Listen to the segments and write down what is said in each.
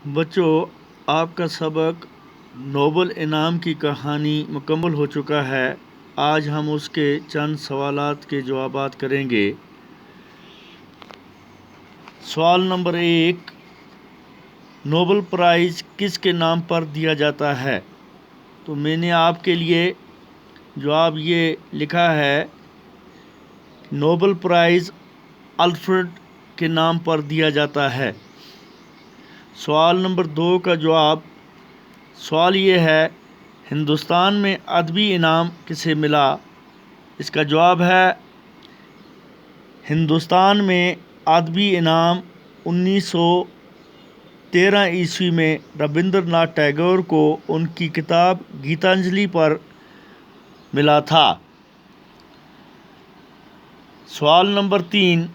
بچوں، آپ کا سبق نوبل انعام کی کہانی مکمل ہو چکا ہے۔ آج ہم اس کے چند سوالات کے جوابات کریں گے۔ سوال نمبر 1، نوبل پرائز کس کے نام پر دیا جاتا ہے؟ تو میں نے آپ کے لیے جواب یہ لکھا ہے، نوبل پرائز الفریڈ کے نام پر دیا جاتا ہے۔ سوال نمبر 2 کا جواب، سوال یہ ہے، ہندوستان میں ادبی انعام کسے ملا؟ اس کا جواب ہے، ہندوستان میں ادبی انعام 1913 عیسوی میں رابندر ناتھ ٹیگور کو ان کی کتاب گیتانجلی پر ملا تھا۔ سوال نمبر 3،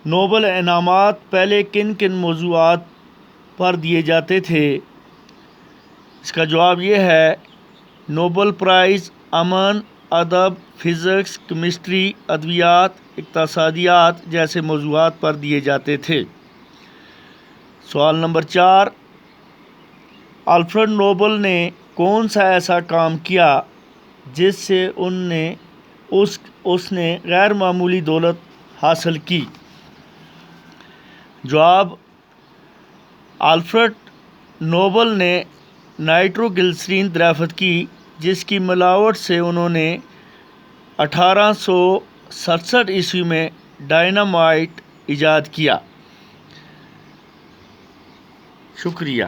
نوبل انعامات پہلے کن کن موضوعات پر دیے جاتے تھے؟ اس کا جواب یہ ہے، نوبل پرائز امن، ادب، فزکس، کیمسٹری، ادویات، اقتصادیات جیسے موضوعات پر دیے جاتے تھے۔ سوال نمبر 4، الفریڈ نوبل نے کون سا ایسا کام کیا جس سے اس نے غیر معمولی دولت حاصل کی؟ جواب، الفریڈ نوبل نے نائٹرو گلیسرین دریافت کی، جس کی ملاوٹ سے انہوں نے 1867 عیسوی میں ڈائنامائٹ ایجاد کیا۔ شکریہ۔